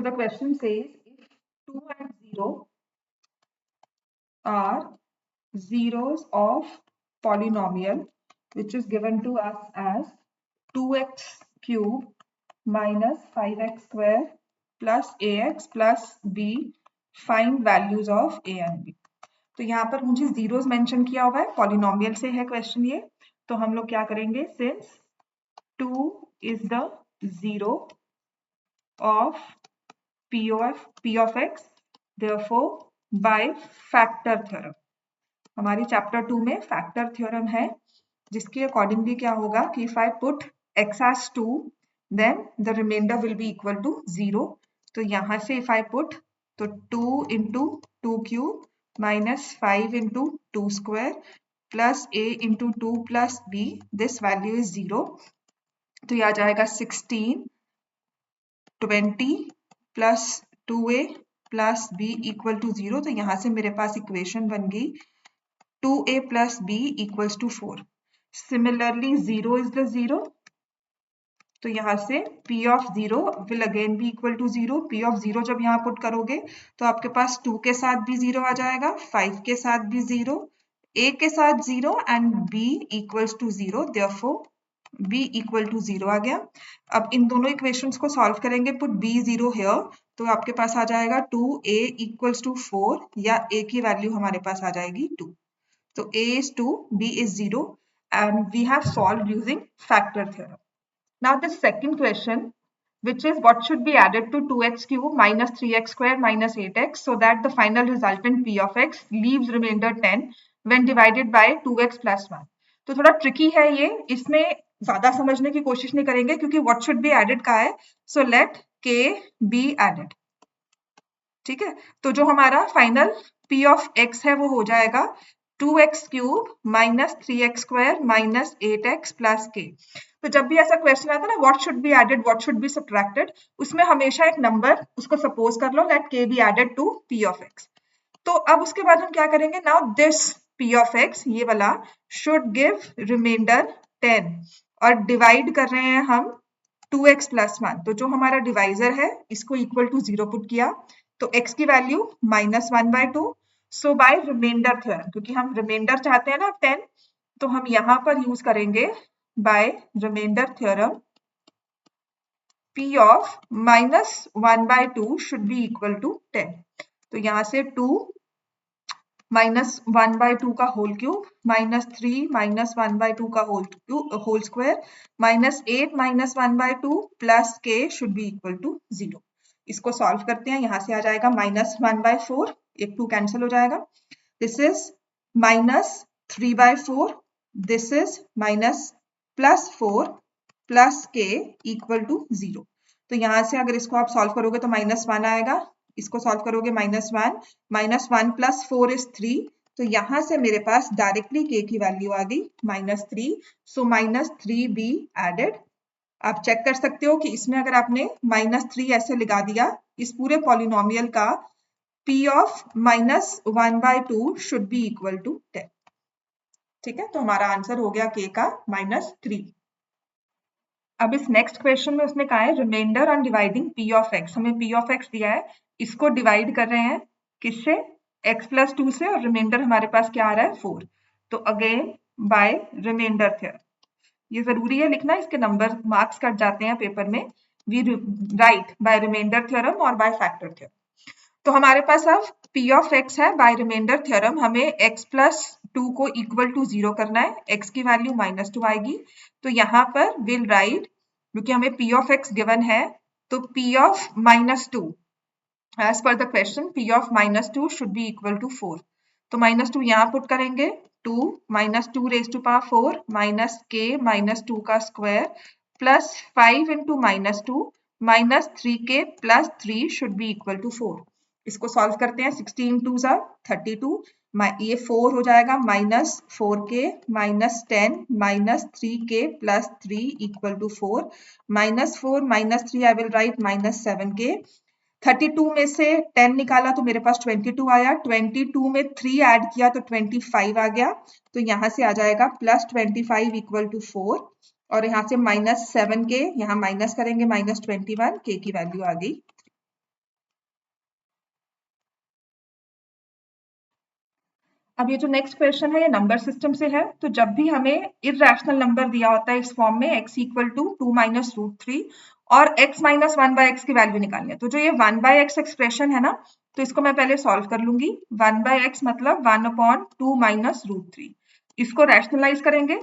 the question says if 2 and 0 are zeros of polynomial which is given to us as 2x cube minus 5x square plus ax plus b, find values of a and b। तो यहाँ पर मुझे zeros mention किया हुआ है, polynomial से है question ये, तो हम लोग क्या करेंगे, since 2 is the zero of p of x, therefore by factor theorem, हमारी चैप्टर 2 में फैक्टर थ्योरम है जिसके अकॉर्डिंगली क्या होगा कि if I put x as 2 then the remainder will be equal to 0। तो यहाँ से इफ आई पुट तो 2 into 2 cube minus 5 into 2 square plus a into 2 plus b, this value is 0। तो यह आ जाएगा 16 20 plus 2a plus b equal to 0। तो यहाँ से मेरे पास इक्वेशन बन गई 2a plus b equals to 4। Similarly 0 is the 0, तो यहाँ से p of 0 will again be equal to 0। p of 0 जब यहाँ पुट करोगे तो आपके पास 2 के साथ भी 0 आ जाएगा, 5 के साथ भी 0, a के साथ 0 and b equals to 0, therefore b equal to 0 आ गया। अब इन दोनों इक्वेशंस को सॉल्व करेंगे, पुट b 0 here, तो आपके पास आ जाएगा 2a equals to 4 या a की वैल्यू हमारे पास आ जाएगी 2। So a is 2, b is 0 and we have solved using factor theorem. Now the second question, which is what should be added to 2x cube minus 3x square minus 8x so that the final resultant p of x leaves remainder 10 when divided by 2x plus 1। तो थोड़ा tricky है ये, इसमें ज्यादा समझने की कोशिश नहीं करेंगे क्योंकि what should be added का है, so let k be added। ठीक है, तो जो हमारा फाइनल p of x है वो हो जाएगा 2x cube minus 3x square minus 8x plus k। तो जब भी ऐसा क्वेश्चन आता है ना what should be added what should be subtracted, उसमें हमेशा एक नंबर उसको सपोज कर लो, let k be added to p of x। तो अब उसके बाद हम क्या करेंगे, now this p of x ये वाला शुड गिव रिमाइंडर 10 और डिवाइड कर रहे हैं हम 2x प्लस 1। तो जो हमारा डिवाइजर है इसको इक्वल टू 0 पुट किया तो x की वैल्यू माइनस 1/2। सो बाय रिमाइंडर थ्योरम, क्योंकि हम रिमाइंडर चाहते हैं ना 10, तो हम यहाँ पर यूज करेंगे by remainder theorem p of minus 1/2 should be equal to 10। तो यहाँ से 2 माइनस 1/2 का होल क्यूब माइनस 3 माइनस 1/2 का whole square minus 8 minus 1/2 plus k should be equal to 0। इसको सॉल्व करते हैं, यहाँ से आ जाएगा माइनस 1/4, एक 2 कैंसिल हो जाएगा, this is minus 3/4, this is minus plus 4 plus k equal to 0। तो यहाँ से अगर इसको आप सॉल्व करोगे तो माइनस 1 आएगा, इसको सॉल्व करोगे माइनस 1 प्लस 4 इज 3। तो यहाँ से मेरे पास डायरेक्टली k की वैल्यू आ गई minus 3। So minus 3 be added. आप चेक कर सकते हो कि इसमें अगर आपने माइनस 3 ऐसे लगा दिया, इस पूरे पॉलिनोमियल का p of minus 1/2 should be equal to 10। ठीक है, तो हमारा आंसर हो गया k का माइनस 3। अब इस नेक्स्ट क्वेश्चन में उसने कहा है remainder on dividing p of x, हमें p ऑफ x दिया है, इसको डिवाइड कर रहे हैं किससे, x प्लस 2 से, और रिमाइंडर हमारे पास क्या आ रहा है 4। तो अगेन बाय रिमाइंडर थ्योरम, ये जरूरी है लिखना, इसके नंबर मार्क्स कट जाते हैं पेपर में। We write by remainder theorem और बाय फैक्टर थ्योरम। तो हमारे पास अब p ऑफ x है, बाय रिमाइंडर थ्योरम हमें x प्लस 2 को इक्वल टू 0 करना है, x की वैल्यू माइनस 2 आएगी। तो यहाँ पर विल राइट, क्योंकि हमें p ऑफ x गिवन है, तो p ऑफ माइनस 2 एज पर the question p of minus 2 should be equal to 4। तो माइनस 2 यहाँ पुट करेंगे, 2 minus 2 raise to power 4 minus k minus 2 का square plus 5 into minus 2 minus 3k plus 3 should be equal to 4। इसको solve करते हैं, 16 2 ज़ा 32, ये 4 हो जाएगा minus 4k minus 10 minus 3k plus 3 equal to 4, minus 4 minus 3 I will write minus 7k। 32 में से 10 निकाला तो मेरे पास 22 आया, 22 में 3 ऐड किया तो 25 आ गया। तो यहाँ से आ जाएगा प्लस 25 इक्वल टू 4, और यहाँ से माइनस 7k, यहाँ माइनस करेंगे माइनस 21, k की वैल्यू आ गई अब ये जो नेक्स्ट क्वेश्चन है ये नंबर सिस्टम से है। तो जब भी हमें इररेशनल नंबर दिया होता है इस फॉर्म में x equal to 2 minus root 3 और x माइनस 1 बाय एक्स की वैल्यू निकालनी है। तो जो ये 1 बाय एक्स एक्सप्रेशन है ना, तो इसको मैं पहले सॉल्व कर लूंगी। 1 बाय एक्स मतलब 1/2 माइनस रूट 3। इसको रैशनलाइज करेंगे।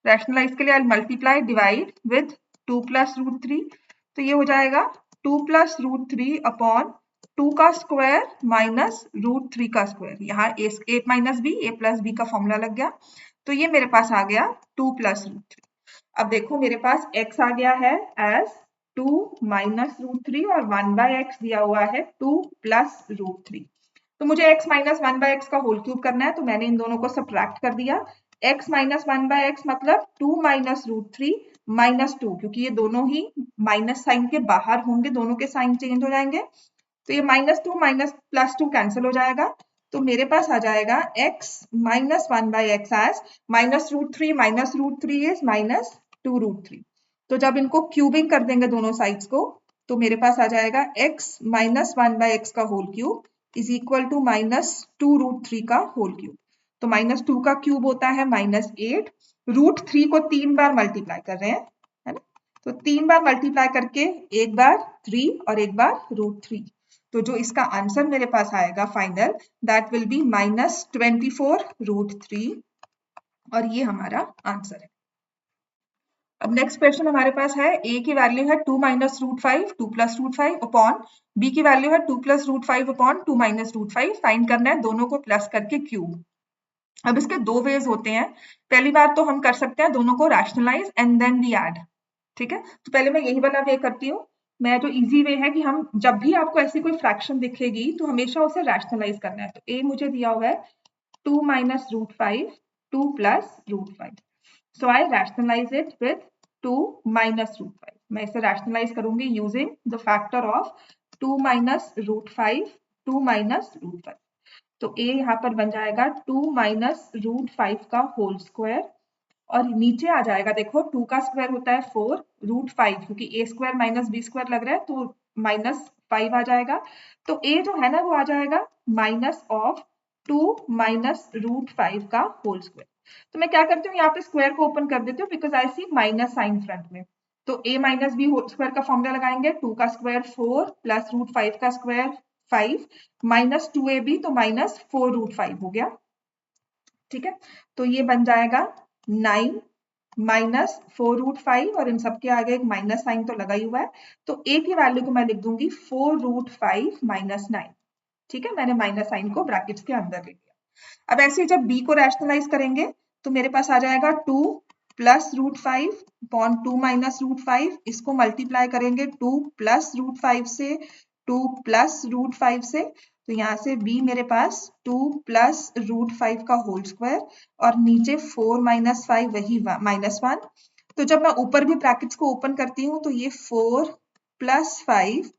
रैशनलाइज के लिए I multiply divide with 2 plus root 3। तो ये हो जाएगा 2 प्लस रूट 3 अपॉन 2 का स्क्वायर माइनस रूट 3 का स्क्वायर। यहाँ ए माइनस बी, ए प्लस बी का फॉर्मूला लग गया। तो ये मेरे पास आ गया 2 प्लस रूट 3। अब देखो मेरे पास x आ गया है एज 2 माइनस रूट 3 और 1 बाय एक्स दिया हुआ है 2 प्लस रूट 3। तो मुझे x माइनस 1 बाय एक्स का होल क्यूब करना है, तो मैंने इन दोनों को सब्ट्रैक्ट कर दिया। x माइनस 1 बाय एक्स मतलब 2 माइनस रूट 3 माइनस 2, क्योंकि ये दोनों ही माइनस साइन के बाहर होंगे, दोनों के साइन चेंज हो जाएंगे। तो ये -2 माइनस +2 कैंसिल हो जाएगा। तो मेरे पास आ जाएगा x minus 1 by x as minus root 3 minus root 3 is minus 2 root 3। तो जब इनको क्यूबिंग कर देंगे दोनों साइड्स को, तो मेरे पास आ जाएगा x माइनस 1 बाय एक्स का whole cube is equal to minus 2 root 3 का होल क्यूब। तो -2 का क्यूब होता है -8। रूट 3 को 3 बार मल्टीप्लाई कर रहे हैं, है ना। तो 3 बार मल्टीप्लाई करके एक बार 3 और एक बार रूट 3। तो जो इसका आंसर मेरे पास आएगा final, that will be -24 root 3 और ये हमारा आंसर है। अब नेक्स्ट क्वेश्चन हमारे पास है a की वैल्यू है 2 minus root 5 2 plus root 5 upon b की वैल्यू है 2 plus root 5 upon 2 minus root 5। Find करना है दोनों को प्लस करके क्यूब। अब इसके दो वेज होते हैं। पहली बार तो हम कर सकते हैं दोनों को rationalise and then we add, ठीक है। तो पहले मैं यही वाला वे करती हूँ। मैं जो इजी वे है कि हम जब भी आपको ऐसी कोई फ्रैक्शन दिखेगी तो हमेशा उसे रैशनलाइज करना है। तो a मुझे दिया हुआ है 2 minus root 5 2 plus root 5। So I rationalise it with 2 minus root 5। मैं इसे रैशनलाइज करूंगी using the factor of 2 minus root 5 2 minus root 5। तो a यहाँ पर बन जाएगा 2 माइनस रूट 5 का होल स्क्वायर और नीचे आ जाएगा, देखो 2 का स्क्वायर होता है 4 रूट 5, क्योंकि a square minus b square लग रहा है तो -5 आ जाएगा। तो a जो है ना वो आ जाएगा माइनस ऑफ 2 माइनस रूट 5 का होल स्क्वायर। तो मैं क्या करती हूँ यहाँ पे स्क्वायर को ओपन कर देती हूँ because I see minus sign front में। तो a minus b whole square का फॉर्मूला लगाएंगे। 2 का स्क्वायर 4 प्लस रूट 5 का स्क्वायर 5 माइनस 2ab तो माइनस 4 रूट 5 हो गया, ठीक है। तो ये बन जाएगा 9 माइनस 4 रूट 5 और इन सबके आगे एक माइनस साइन तो लगा ही हुआ है। तो a की वैल्यू को मैं लिख दूंगी 4 रूट 5 माइनस 9, ठीक है। मैंने माइनस साइन को ब्रैकेट्स के अंदर ले लिया। अब ऐसे जब b को रैशनलाइज करेंगे तो मेरे पास आ जाएगा 2 plus root 5 upon 2 minus root 5। इसको मल्टीप्लाई करेंगे 2 प्लस रूट 5 से 2 प्लस रूट 5 से। तो यहाँ से b मेरे पास 2 प्लस रूट 5 का होल स्क्वायर और नीचे 4 माइनस 5 वही -1। तो जब मैं ऊपर भी ब्रैकेट्स को ओपन करती हूँ तो ये 4 प्लस 5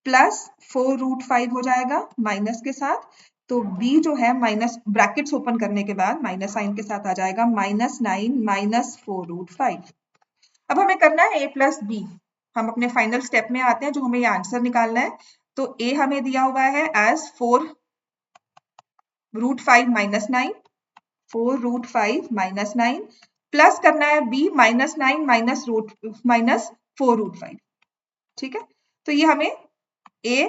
प्लस 4 रूट 5 हो जाएगा माइनस के साथ। तो b जो है माइनस ब्रैकेट्स ओपन करने के बाद माइनस साइन के साथ आ जाएगा -9 माइनस 4 रूट 5। अब हमें करना है a प्लस बी। हम अपने फाइनल स्टेप में आते हैं जो हमें ये आंसर निकालना है। तो a हमें दिया हुआ है as 4 root 5 minus 9 4 root 5 minus 9 plus करना है b -9 माइनस 4 रूट 5, ठीक है। तो ये हमें ये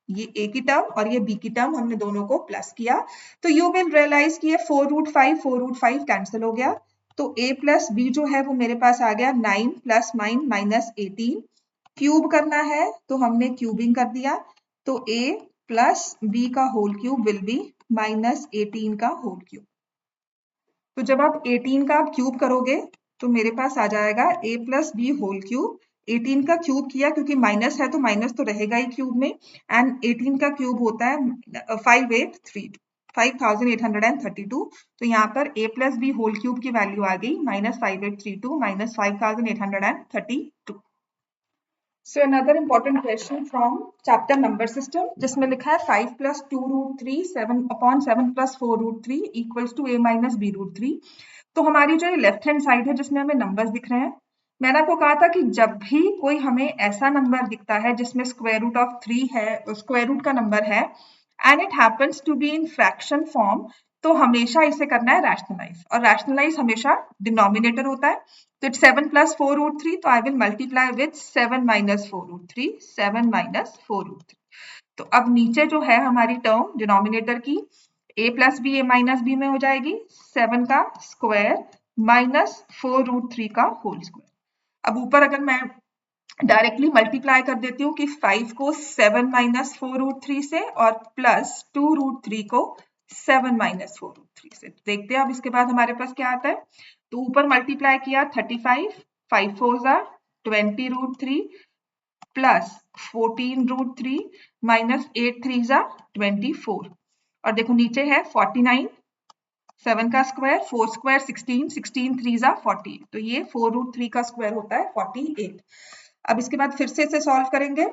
a की टर्म और ये b की टर्म हमने दोनों को प्लस किया। तो यू विल रियलाइज कि ये 4 रूट 5 कैंसिल हो गया। तो a प्लस b जो है वो मेरे पास आ गया 9 प्लस 9 माइनस 18। क्यूब करना है तो हमने क्यूबिंग कर दिया। तो a प्लस b का होल क्यूब विल बी -18 का होल क्यूब। तो जब आप 18 का आप क्यूब करोगे तो मेरे पास आ जाएगा a plus b whole cube. 18 का क्यूब किया क्योंकि माइनस है तो माइनस तो रहेगा ही क्यूब में, एंड 18 का क्यूब होता है 5832। तो यहाँ पर a plus b whole cube की वैल्यू आ गई -5832 minus 5832। So another important question from chapter number system जिसमें लिखा है 5 plus 2 root 3 7 upon 7 plus 4 root 3 equals to a minus b root 3। तो हमारी जो ये लेफ्ट हैंड साइड है जिसमें हमें नंबर्स दिख रहे हैं, मैंने आपको कहा था कि जब भी कोई हमें ऐसा नंबर दिखता है जिसमें स्क्वायर रूट ऑफ 3 है, स्क्वायर रूट का नंबर है and it happens to be in fraction form, तो हमेशा इसे करना है रैशनलाइज, और रैशनलाइज हमेशा डिनोमिनेटर होता है। तो इट्स 7 + 4√3, तो आई विल मल्टीप्लाई विथ 7 - 4√3, 7 - 4√3। तो अब नीचे जो है हमारी टर्म डिनोमिनेटर की, a + b a - b में हो जाएगी 7 का स्क्वायर माइनस 4√3 का होल स्क्वायर। अब ऊपर अगर मैं डायरेक्टली मल्टीप्लाई कर देती हूँ कि 5 को 7 - 4√3 से और प्लस 2√3 को 7 - 4√3 से। देखते हैं अब इसके बाद हमारे पास क्या आता है। तो ऊपर मल्टीप्लाई किया 35, 5 4 ज़ा 20√3 प्लस 14√3 माइनस 8 3 ज़ा 24, और देखो नीचे है 49, 7 का स्क्वायर 4 स्क्वायर 16, 16 3 ज़ा 48, तो ये 4√3 का स्क्वायर होता है 48। अब इसके बाद फिर से इसे सॉल्व करेंगे,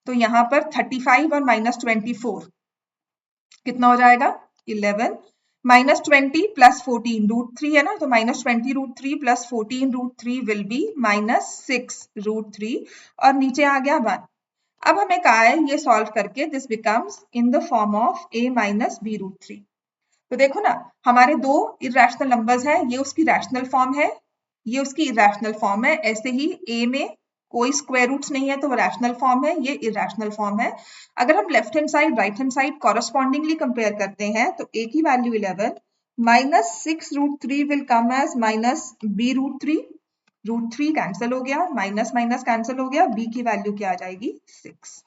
तो यहाँ पर 35 और -24 कितना हो जाएगा 11, -20 + 14√3 है ना, तो -20√3 + 14√3 विल बी -6√3, और नीचे आ गया 1। अब हमें कहा है ये सॉल्व करके this becomes in the form of a - b√3। तो देखो ना, हमारे दो इरेशनल नंबर्स हैं, ये उसकी रैशनल फॉर्म है, ये उसकी इरेशनल फॉर्म है। ऐसे ही a में कोई स्क्वायर रूट्स नहीं है तो वो रैशनल फॉर्म है, ये इरेशनल फॉर्म है। अगर हम left hand side right hand side correspondingly compare करते हैं तो a की value 11 -6√3 will come as -b√3, √3 cancel हो गया, माइनस माइनस कैंसिल हो गया, b की वैल्यू क्या आ जाएगी 6।